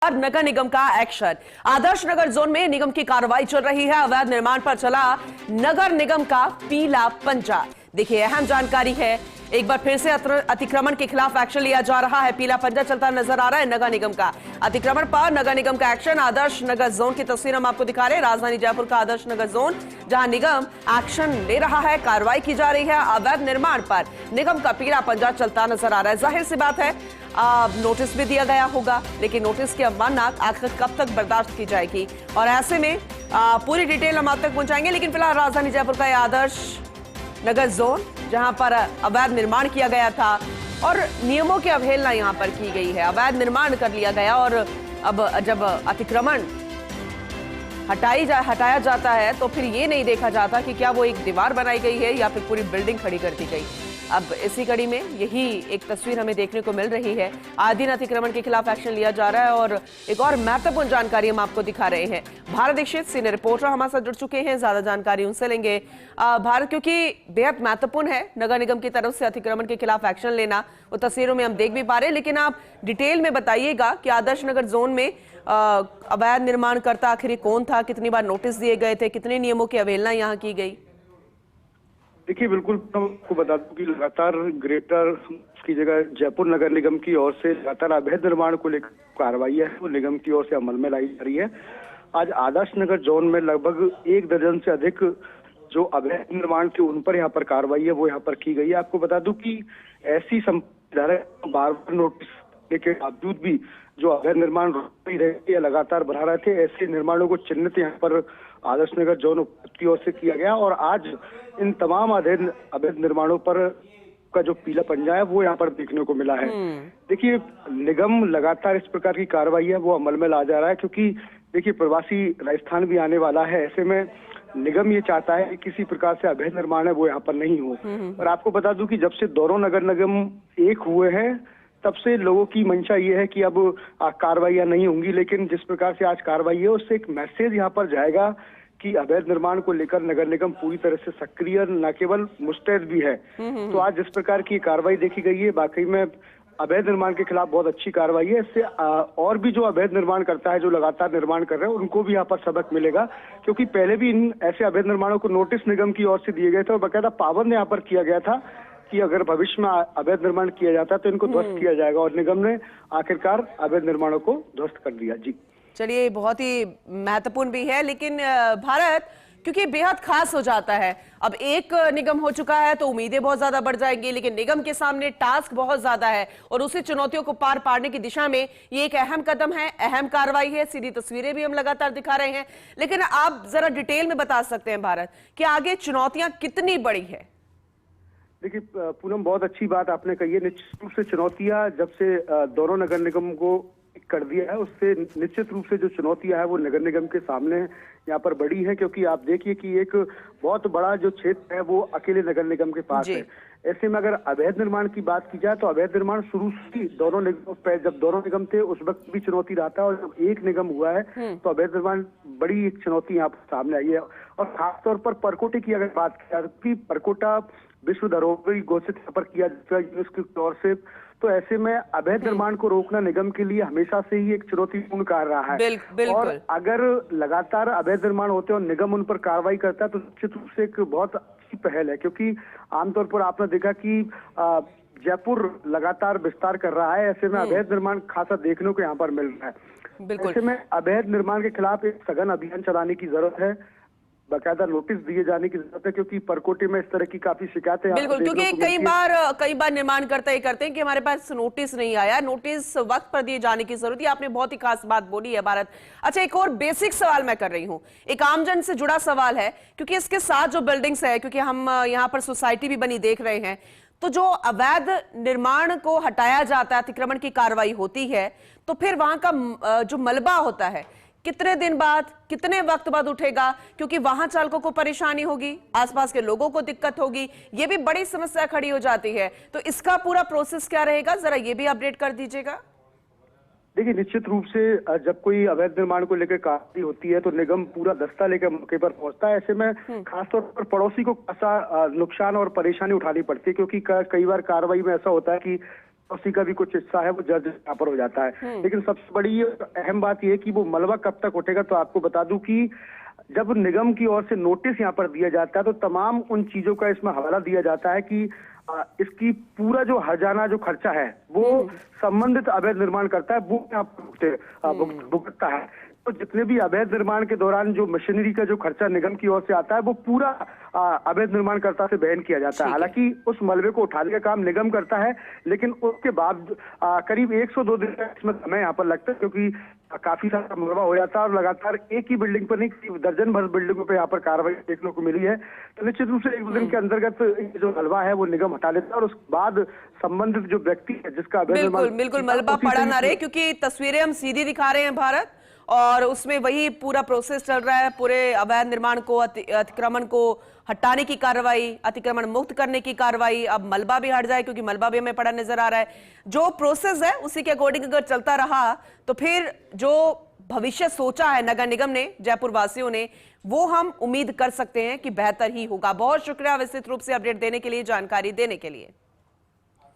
नगर निगम का action. Adarsh Nagar zone में निगम की कार्रवाई चल रही है। अवैध निर्माण पर चला नगर निगम का पीला पंजा। देखिए, अहम जानकारी है। एक बार फिर से अतिक्रमण के खिलाफ एक्शन लिया जा रहा है। पीला पंजा चलता नजर आ रहा है नगर निगम का। अतिक्रमण पर नगर निगम का एक्शन। आदर्श नगर जोन की तस्वीर हम आपको दिखा रहे हैं। राजधानी जयपुर का आदर्श नगर जोन, जहां निगम एक्शन ले रहा है, कार्रवाई की जा रही है। अवैध निर्माण पर निगम का पीला पंजा चलता नजर आ रहा है। जाहिर सी बात है, नोटिस भी दिया गया होगा, लेकिन नोटिस की अवमानना आखिर कब तक बर्दाश्त की जाएगी, और ऐसे में पूरी डिटेल हम आप तक पहुंचाएंगे। लेकिन फिलहाल राजधानी जयपुर का यह आदर्श नगर जोन, जहां पर अवैध निर्माण किया गया था और नियमों की अवहेलना यहां पर की गई है। अवैध निर्माण कर लिया गया और अब जब अतिक्रमण हटाया जाता है तो फिर ये नहीं देखा जाता कि क्या वो एक दीवार बनाई गई है या फिर पूरी बिल्डिंग खड़ी कर दी गई। अब इसी कड़ी में यही एक तस्वीर हमें देखने को मिल रही है। आदिन अतिक्रमण के खिलाफ एक्शन लिया जा रहा है और एक और महत्वपूर्ण जानकारी हम आपको दिखा रहे हैं। भारत दीक्षित सीनियर रिपोर्टर हमारे साथ जुड़ चुके हैं, ज्यादा जानकारी उनसे लेंगे। भारत, क्योंकि बेहद महत्वपूर्ण है नगर निगम की तरफ से अतिक्रमण के खिलाफ एक्शन लेना, वो तस्वीरों में हम देख भी पा रहे हैं, लेकिन आप डिटेल में बताइएगा कि आदर्श नगर जोन में अवैध निर्माण करता आखिर कौन था, कितनी बार नोटिस दिए गए थे, कितने नियमों की अवहेलना यहाँ की गई। देखिए, बिल्कुल आपको बता दूं कि लगातार ग्रेटर की जगह जयपुर नगर निगम की ओर से लगातार अवैध निर्माण को लेकर कार्रवाई है वो निगम की ओर से अमल में लाई जा रही है। आज आदर्श नगर जोन में लगभग 1 दर्जन से अधिक जो अवैध निर्माण थे उन पर यहाँ पर कार्रवाई है वो यहाँ पर की गई है। आपको बता दूं कि ऐसी बार बार नोटिस के बावजूद भी जो अवैध निर्माण रहे या लगातार बढ़ा रहे थे, ऐसे निर्माणों को चिन्हित यहाँ पर आदर्श नगर जोन की ओर से किया गया और आज इन तमाम अवैध निर्माणों पर का जो पीला पंजा है वो यहाँ पर देखने को मिला है। देखिए, निगम लगातार इस प्रकार की कार्रवाई है वो अमल में ला जा रहा है, क्योंकि देखिए प्रवासी राजस्थान भी आने वाला है। ऐसे में निगम ये चाहता है कि किसी प्रकार से अवैध निर्माण है वो यहाँ पर नहीं हो। और आपको बता दूं कि जब से दोनों नगर निगम एक हुए हैं तब से लोगों की मंशा ये है कि अब कार्रवाइयां नहीं होंगी, लेकिन जिस प्रकार से आज कार्रवाई है उससे एक मैसेज यहाँ पर जाएगा कि अवैध निर्माण को लेकर नगर निगम पूरी तरह से सक्रिय न केवल मुस्तैद भी है। तो आज जिस प्रकार की कार्रवाई देखी गई है, वाकई में अवैध निर्माण के खिलाफ बहुत अच्छी कार्रवाई है। इससे और भी जो अवैध निर्माण करता है, जो लगातार निर्माण कर रहे हैं, उनको भी यहाँ पर सबक मिलेगा, क्योंकि पहले भी इन ऐसे अवैध निर्माणों को नोटिस निगम की ओर से दिए गए थे और बाकायदा पाबंद यहाँ पर किया गया था कि अगर भविष्य में अवैध निर्माण किया जाता है तो इनको ध्वस्त किया जाएगा, और निगम ने आखिरकार अवैध निर्माणों को ध्वस्त कर दिया। जी चलिए, बहुत ही महत्वपूर्ण भी है, लेकिन भारत क्योंकि बेहद खास हो जाता है। अब एक निगम हो चुका है तो उम्मीदें बहुत ज्यादा बढ़ जाएंगी, लेकिन निगम के सामने टास्क बहुत ज्यादा है और उसी चुनौतियों को पार पाने की दिशा में ये एक अहम कदम है, अहम कार्रवाई है। सीधी तस्वीरें भी हम लगातार दिखा रहे हैं, लेकिन आप जरा डिटेल में बता सकते हैं भारत कि आगे चुनौतियां कितनी बड़ी है। देखिए पूनम, बहुत अच्छी बात आपने कही है। निश्चित रूप से चुनौतियां जब से दोनों नगर निगम को कर दिया है, उससे निश्चित रूप से जो चुनौतियां है वो नगर निगम के सामने यहाँ पर बड़ी है, क्योंकि आप देखिए कि एक बहुत बड़ा जो क्षेत्र है वो अकेले नगर निगम के पास है। ऐसे में अगर अवैध निर्माण की बात की जाए तो अवैध निर्माण शुरू से दोनों निगम, जब दोनों निगम थे उस वक्त भी चुनौती रहा था, और जब एक निगम हुआ है तो अवैध निर्माण बड़ी एक चुनौती यहाँ पर सामने आई है। और खासतौर पर परकोटे की अगर बात की जाए कि परकोटा विश्व धरोहर घोषित यहाँ पर किया जाता है यूनेस्को की ओर से, तो ऐसे में अवैध निर्माण को रोकना निगम के लिए हमेशा से ही एक चुनौतीपूर्ण कार्य रहा है। और अगर लगातार अवैध निर्माण होते हैं और निगम उन पर कार्रवाई करता है तो निश्चित रूप से एक बहुत अच्छी पहल है, क्योंकि आमतौर पर आपने देखा कि जयपुर लगातार विस्तार कर रहा है। ऐसे में अवैध निर्माण खासा देखने को यहाँ पर मिल रहा है। ऐसे में अवैध निर्माण के खिलाफ एक सघन अभियान चलाने की जरूरत है, बाकायदा नोटिस दिए जाने की जरूरत है, क्योंकि परकोटे में इस तरह की काफी शिकायतें बिल्कुल, क्योंकि कई बार निर्माण करते हैं कि हमारे पास नोटिस नहीं आया। नोटिस वक्त पर दिए जाने की जरूरत है। आपने बहुत ही खास बात बोली है भारत। अच्छा, एक और बेसिक सवाल मैं कर रही हूँ, एक आमजन से जुड़ा सवाल है, क्योंकि इसके साथ जो बिल्डिंग्स है, क्योंकि हम यहाँ पर सोसाइटी भी बनी देख रहे हैं, तो जो अवैध निर्माण को हटाया जाता है, अतिक्रमण की कार्रवाई होती है, तो फिर वहां का जो मलबा होता है कितने दिन बाद, कितने वक्त बाद उठेगा, क्योंकि वाहन चालकों को परेशानी होगी, आसपास के लोगों को दिक्कत होगी, ये भी बड़ी समस्या खड़ी हो जाती है। तो इसका पूरा प्रोसेस क्या रहेगा, जरा ये भी अपडेट कर दीजिएगा। देखिए, निश्चित रूप से जब कोई अवैध निर्माण को लेकर कार्रवाई होती है तो निगम पूरा दस्ता लेकर मौके पर पहुंचता है। ऐसे में खासतौर पर पड़ोसी को खासा नुकसान और परेशानी उठानी पड़ती है, क्योंकि कई बार कार्रवाई में ऐसा होता है कि उसी का भी कुछ हिस्सा है वो जर्जर यहाँ पर हो जाता है। लेकिन सबसे बड़ी अहम बात यह है कि वो मलबा कब तक उठेगा। तो आपको बता दूं कि जब निगम की ओर से नोटिस यहाँ पर दिया जाता है तो तमाम उन चीजों का इसमें हवाला दिया जाता है कि इसकी पूरा जो हर्जाना जो खर्चा है वो संबंधित अवैध निर्माण करता है वो यहाँ पर भुगतता है। तो जितने भी अवैध निर्माण के दौरान जो मशीनरी का जो खर्चा निगम की ओर से आता है वो पूरा अवैध निर्माणकर्ता से वहन किया जाता है। हालांकि उस मलबे को उठाने का काम निगम करता है, लेकिन उसके बाद करीब 102 दिन का इसमें समय यहाँ पर लगता है, क्योंकि काफी सारा मलबा हो जाता है और लगातार एक ही बिल्डिंग पर नहीं, करीब दर्जन भर बिल्डिंगों पे यहाँ पर कार्रवाई देखने को मिली है। तो निश्चित रूप से 1 दिन के अंतर्गत जो मलबा है वो निगम हटा लेता है और उसके बाद संबंधित जो व्यक्ति है जिसका बिल्कुल मलबा पड़ा ना रहे, क्योंकि तस्वीरें हम सीधी दिखा रहे हैं भारत, और उसमें वही पूरा प्रोसेस चल रहा है। पूरे अवैध निर्माण को, अतिक्रमण को हटाने की कार्रवाई, अतिक्रमण मुक्त करने की कार्रवाई, अब मलबा भी हट जाए क्योंकि मलबा भी हमें पड़ा नजर आ रहा है। जो प्रोसेस है उसी के अकॉर्डिंग अगर चलता रहा तो फिर जो भविष्य सोचा है नगर निगम ने, जयपुर वासियों ने, वो हम उम्मीद कर सकते हैं कि बेहतर ही होगा। बहुत शुक्रिया विस्तृत रूप से अपडेट देने के लिए, जानकारी देने के लिए।